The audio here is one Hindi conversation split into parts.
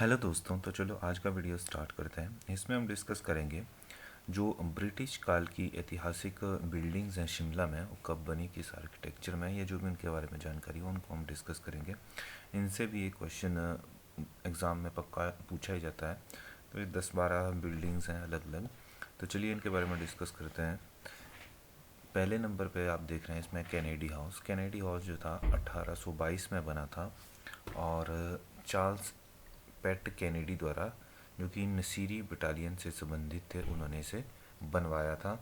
हेलो दोस्तों, तो चलो आज का वीडियो स्टार्ट करते हैं। इसमें हम डिस्कस करेंगे जो ब्रिटिश काल की ऐतिहासिक बिल्डिंग्स हैं शिमला में, वो कब बनी, किस आर्किटेक्चर में, या जो भी उनके बारे में जानकारी हो उनको हम डिस्कस करेंगे। इनसे भी एक क्वेश्चन एग्ज़ाम में पक्का पूछा ही जाता है। तो ये 10-12 बिल्डिंग्स हैं अलग अलग। तो चलिए इनके बारे में डिस्कस करते हैं। पहले नंबर पे आप देख रहे हैं इसमें कैनेडी हाउस। कैनेडी हाउस जो था 1822 में बना था और चार्ल्स पेट कैनेडी द्वारा, जो कि नसीरी बटालियन से संबंधित थे, उन्होंने इसे बनवाया था।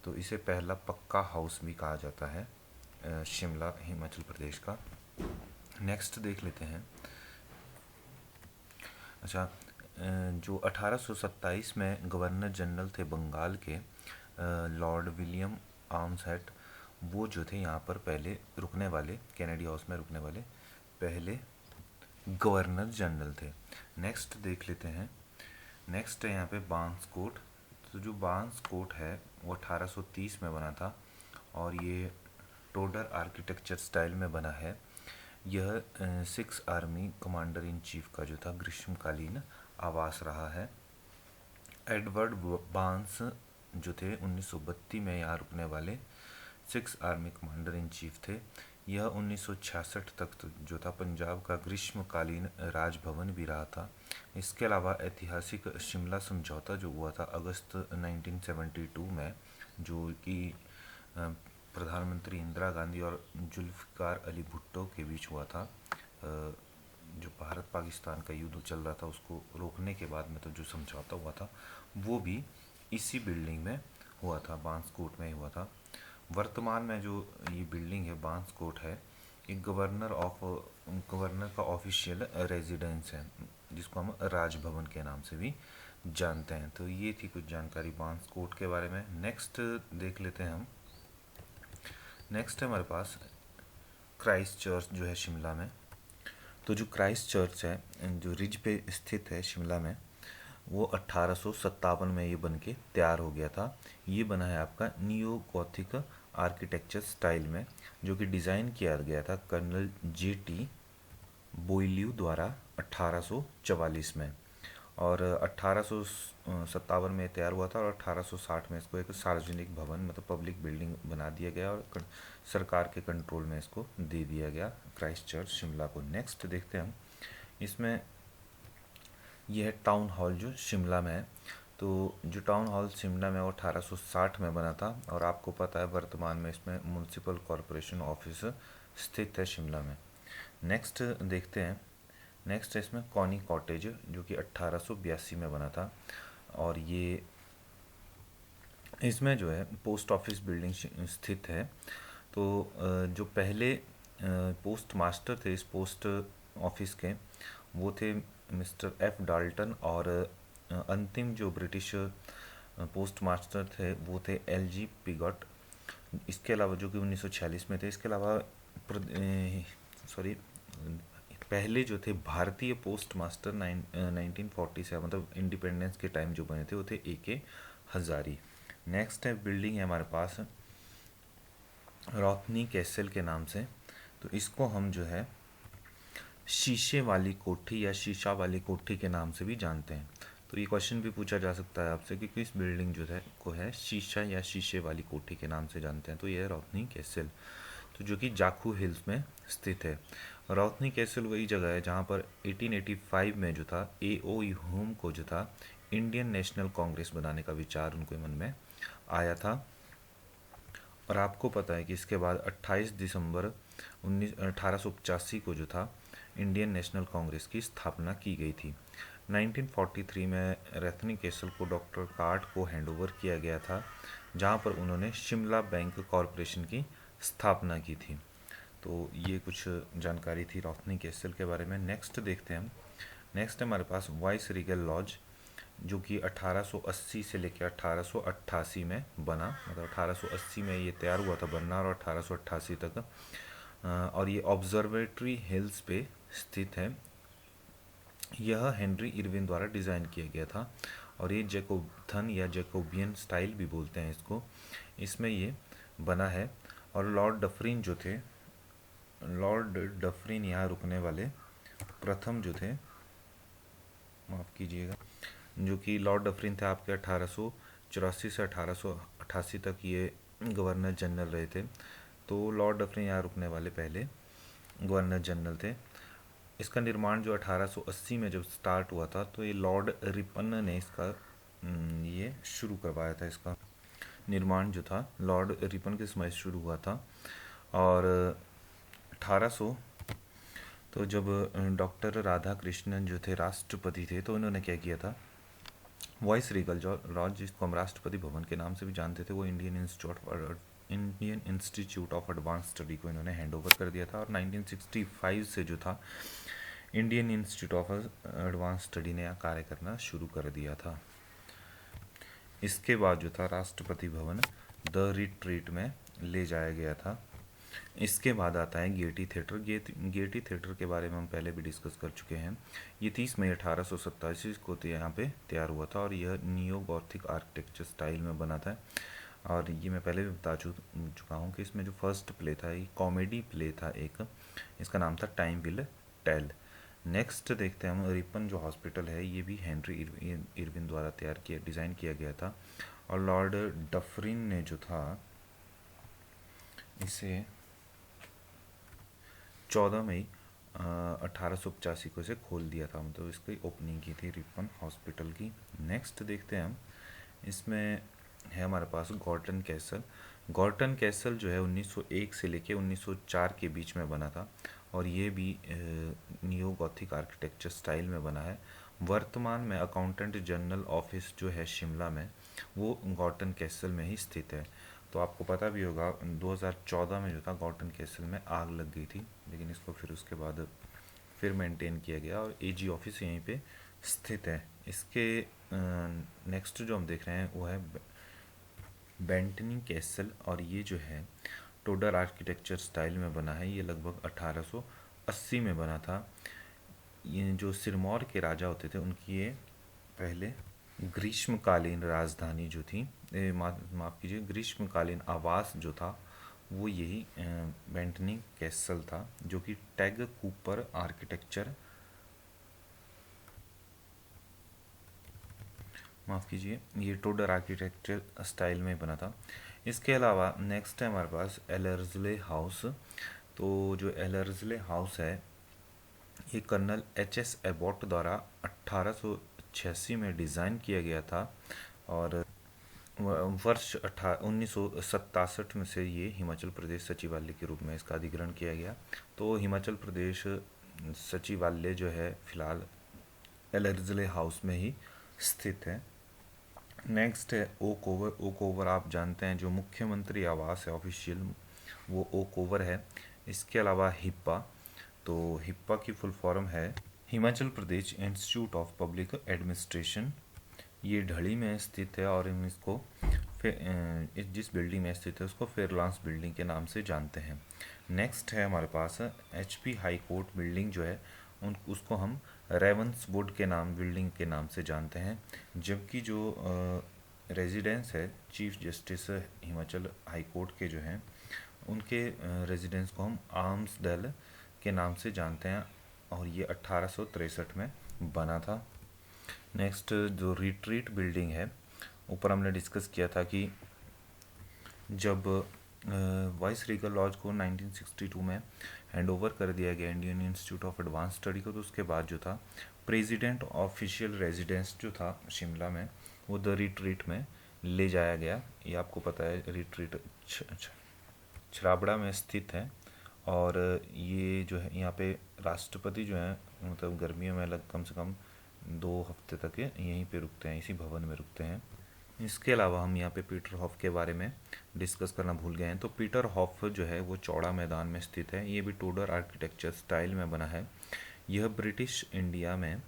तो इसे पहला पक्का हाउस भी कहा जाता है शिमला हिमाचल प्रदेश का। नेक्स्ट देख लेते हैं। अच्छा, जो 1827 में गवर्नर जनरल थे बंगाल के, लॉर्ड विलियम आर्मसहेड, वो जो थे यहाँ पर पहले रुकने वाले, कैनेडी हाउस में रुकने वाले पहले गवर्नर जनरल थे। नेक्स्ट देख लेते हैं। नेक्स्ट है यहाँ पे बांस कोट। तो जो बांस कोट है वो 1830 में बना था और ये टोडर आर्किटेक्चर स्टाइल में बना है। यह 6 आर्मी कमांडर इन चीफ का जो था ग्रीष्मकालीन आवास रहा है। एडवर्ड बांस जो थे 1932 में यहाँ रुकने वाले 6 आर्मी कमांडर इन चीफ थे। यह 1966 तक जो था पंजाब का ग्रीष्मकालीन राजभवन भी रहा था। इसके अलावा ऐतिहासिक शिमला समझौता जो हुआ था अगस्त 1972 में, जो कि प्रधानमंत्री इंदिरा गांधी और जुल्फ़िकार अली भुट्टो के बीच हुआ था। जो भारत पाकिस्तान का युद्ध चल रहा था उसको रोकने के बाद में तो जो समझौता हुआ था वो भी इसी बिल्डिंग में हुआ था, बांस कोट में ही हुआ था। वर्तमान में जो ये बिल्डिंग है बांस कोट है, एक गवर्नर का ऑफिशियल रेजिडेंस है, जिसको हम राजभवन के नाम से भी जानते हैं। तो ये थी कुछ जानकारी बांस कोट के बारे में। नेक्स्ट देख लेते हैं हम। नेक्स्ट है हमारे पास क्राइस्ट चर्च जो है शिमला में। तो जो क्राइस्ट चर्च है जो रिज पे स्थित है शिमला में, वो 1857 में ये बन के तैयार हो गया था। ये बना है आपका नियो गॉथिक आर्किटेक्चर स्टाइल में, जो कि डिज़ाइन किया गया था कर्नल J.T. बोइल्यू द्वारा 1844 में। और 1857 में तैयार हुआ था और 1860 में इसको एक सार्वजनिक भवन मतलब पब्लिक बिल्डिंग बना दिया गया और सरकार के कंट्रोल में इसको दे दिया गया क्राइस्ट चर्च शिमला को। नेक्स्ट देखते हैं हम। इसमें यह है टाउन हॉल जो शिमला में है। तो जो टाउन हॉल शिमला में वो 1860 में बना था और आपको पता है वर्तमान में इसमें म्यूनसिपल कॉरपोरेशन ऑफिस स्थित है शिमला में। नेक्स्ट देखते हैं। नेक्स्ट है इसमें कॉनी कॉटेज जो कि 1882 में बना था और ये इसमें जो है पोस्ट ऑफिस बिल्डिंग स्थित है। तो जो पहले पोस्ट मास्टर थे इस पोस्ट ऑफिस के, वो थे मिस्टर F डाल्टन और अंतिम जो ब्रिटिश पोस्ट मास्टर थे वो थे LG पिगॉट। इसके अलावा जो कि 1946 में थे। इसके अलावा पहले जो थे भारतीय पोस्ट मास्टर 1947 मतलब इंडिपेंडेंस के टाइम जो बने थे वो थे AK हजारी। नेक्स्ट है बिल्डिंग है हमारे पास रॉथनी कैसल के नाम से। तो इसको हम जो है शीशे वाली कोठी या शीशा वाली कोठी के नाम से भी जानते हैं। तो ये क्वेश्चन भी पूछा जा सकता है आपसे कि किस बिल्डिंग जो है को है शीशा या शीशे वाली कोठी के नाम से जानते हैं। तो ये है रॉथनी कैसल, तो जो कि जाखू हिल्स में स्थित है। रॉथनी कैसल वही जगह है जहाँ पर 1885 में जो था AO ह्यूम को जो था इंडियन नेशनल कांग्रेस बनाने का विचार उनके मन में आया था। और आपको पता है कि इसके बाद 28 दिसंबर 1885 को जो था इंडियन नेशनल कांग्रेस की स्थापना की गई थी। 1943 में रॉथनी कैसल को डॉक्टर कार्ट को हैंडओवर किया गया था, जहां पर उन्होंने शिमला बैंक कॉरपोरेशन की स्थापना की थी। तो ये कुछ जानकारी थी रॉथनी कैसल के बारे में। नेक्स्ट देखते हैं हम। नेक्स्ट है हमारे पास वाइस रीगल लॉज, जो कि 1880 से लेकर 1888 में बना, मतलब 1880 में ये तैयार हुआ था बनना और 1888 तक। और ये ऑब्जर्वेटरी हिल्स पे स्थित है। यह हेनरी इरविन द्वारा डिज़ाइन किया गया था और ये जैकोबथन या जैकोबियन स्टाइल भी बोलते हैं इसको, इसमें ये बना है। और लॉर्ड डफरिन जो थे, लॉर्ड डफरिन यहाँ रुकने वाले प्रथम जो थे माफ़ कीजिएगा, जो कि लॉर्ड डफरिन थे आपके 1884 से 1888 तक ये गवर्नर जनरल रहे थे। तो लॉर्ड डफरिन यहाँ रुकने वाले पहले गवर्नर जनरल थे। इसका निर्माण जो 1880 में जब स्टार्ट हुआ था, तो ये लॉर्ड रिपन ने इसका ये शुरू करवाया था। इसका निर्माण जो था लॉर्ड रिपन के समय शुरू हुआ था। और 1800 तो जब डॉक्टर राधा कृष्णन जो थे राष्ट्रपति थे, तो इन्होंने क्या किया था, वॉइस रीगल जो लॉज, जिसको हम राष्ट्रपति भवन के नाम से भी जानते थे, वो Indian institute of advance study को इन्होंने हैंड ओवर कर दिया था। और 1965 से जो था Indian institute of advance study ने कार्य करना शुरू कर दिया था। इसके बाद जो था राष्ट्रपति भवन द रिट्रीट में ले जाया गया था। इसके बाद आता है गेटी थिएटर। गेटी थिएटर के बारे में हम पहले भी डिस्कस कर चुके हैं। ये 30 मई 1887 को यहाँ पे तैयार हुआ था और यह नियो गॉथिक आर्किटेक्चर स्टाइल में बना था। और ये मैं पहले भी बता चुका हूँ कि इसमें जो फर्स्ट प्ले था, ये कॉमेडी प्ले था एक, इसका नाम था टाइम विल टेल। नेक्स्ट देखते हैं हम, रिपन जो हॉस्पिटल है, ये भी हेनरी इरविन द्वारा डिज़ाइन किया गया था। और लॉर्ड डफरिन ने जो था इसे 14 मई 1885 को इसे खोल दिया था, मतलब इसकी ओपनिंग की थी रिपन हॉस्पिटल की। नेक्स्ट देखते हैं हम, इसमें है हमारे पास गॉर्टन कैसल। गॉर्टन कैसल जो है 1901 से लेके 1904 के बीच में बना था और ये भी नियो गॉथिक आर्किटेक्चर स्टाइल में बना है। वर्तमान में अकाउंटेंट जनरल ऑफिस जो है शिमला में, वो गॉर्टन कैसल में ही स्थित है। तो आपको पता भी होगा 2014 में जो था गॉर्टन कैसल में आग लग गई थी, लेकिन इसको फिर उसके बाद फिर मेंटेन किया गया और एजी ऑफिस यहीं पे स्थित है। इसके नेक्स्ट जो हम देख रहे हैं वो है बेंटनी कैसल, और ये जो है टोडर आर्किटेक्चर स्टाइल में बना है। ये लगभग 1880 में बना था। ये जो सिरमौर के राजा होते थे, उनकी ये पहले ग्रीष्मकालीन राजधानी जो थी, माफ़ कीजिए, ग्रीष्मकालीन आवास जो था वो यही बेंटनी कैसल था, जो कि टैग कूपर आर्किटेक्चर, माफ़ कीजिए, ये टोडर आर्किटेक्चर स्टाइल में बना था। इसके अलावा नेक्स्ट है हमारे पास एलर्जले हाउस। तो जो एलर्जले हाउस है, ये कर्नल एच.एस. एबॉट द्वारा 1886 में डिज़ाइन किया गया था और वर्ष 1967 में से ये हिमाचल प्रदेश सचिवालय के रूप में इसका अधिग्रहण किया गया। तो हिमाचल प्रदेश सचिवालय जो है फिलहाल एलर्जले हाउस में ही स्थित है। नेक्स्ट है ओक ओवर। ओक ओवर आप जानते हैं जो मुख्यमंत्री आवास है ऑफिशियल, वो ओक ओवर है। इसके अलावा हिप्पा, तो हिप्पा की फुल फॉर्म है Himachal Pradesh institute of public administration. ये ढली में स्थित है और हम इसको जिस बिल्डिंग में स्थित है उसको फेयरलांस बिल्डिंग के नाम से जानते हैं। नेक्स्ट है हमारे पास एचपी हाई कोर्ट बिल्डिंग जो है, उसको हम रेवंसवुड के नाम बिल्डिंग के नाम से जानते हैं। जबकि जो रेजिडेंस है chief justice Himachal high court के जो हैं, उनके रेजिडेंस को हम आर्म्सडेल के नाम से जानते हैं और ये 1863 में बना था। नेक्स्ट जो रिट्रीट बिल्डिंग है, ऊपर हमने डिस्कस किया था कि जब वाइस रीगल लॉज को 1962 में हैंड ओवर कर दिया गया Indian institute of advance study को, तो उसके बाद जो था प्रेसिडेंट ऑफिशियल रेजिडेंस जो था शिमला में, वो द रिट्रीट में ले जाया गया। ये आपको पता है रिट्रीट छराबड़ा में स्थित है और ये जो है यहाँ पे राष्ट्रपति जो है, मतलब गर्मियों में अलग कम से कम 2 हफ्ते तक यहीं पे रुकते हैं, इसी भवन में रुकते हैं। इसके अलावा हम यहाँ पे पीटर हॉफ के बारे में डिस्कस करना भूल गए हैं। तो पीटर हॉफ जो है वो चौड़ा मैदान में स्थित है। ये भी टूडर आर्किटेक्चर स्टाइल में बना है। यह ब्रिटिश इंडिया में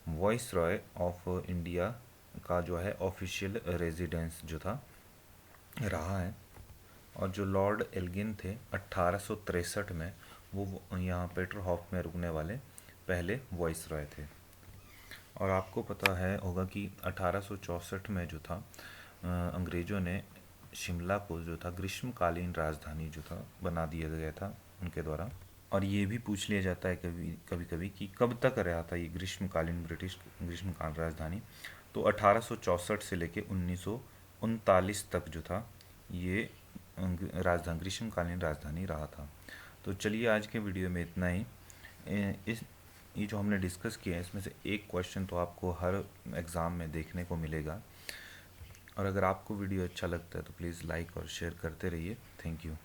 वॉइस रॉय ऑफ इंडिया का जो है ऑफिशियल रेजिडेंस जो था रहा है। और जो लॉर्ड एल्गिन थे 1863 में, वो यहाँ पीटर हॉफ में रुकने वाले पहले वॉइस रॉय थे। और आपको पता है होगा कि 1864 में जो था अंग्रेज़ों ने शिमला को जो था ग्रीष्मकालीन राजधानी जो था बना दिया गया था उनके द्वारा। और ये भी पूछ लिया जाता है कभी कभी कभी कि कब तक रहा था ये ग्रीष्मकालीन ब्रिटिश ग्रीष्मकालीन राजधानी। तो 1864 से लेके 1939 तक जो था ये राजधानी ग्रीष्मकालीन राजधानी रहा था। तो चलिए आज के वीडियो में इतना ही। इस ये जो हमने डिस्कस किया है इसमें से एक क्वेश्चन तो आपको हर एग्ज़ाम में देखने को मिलेगा। और अगर आपको वीडियो अच्छा लगता है तो प्लीज़ लाइक और शेयर करते रहिए। Thank you.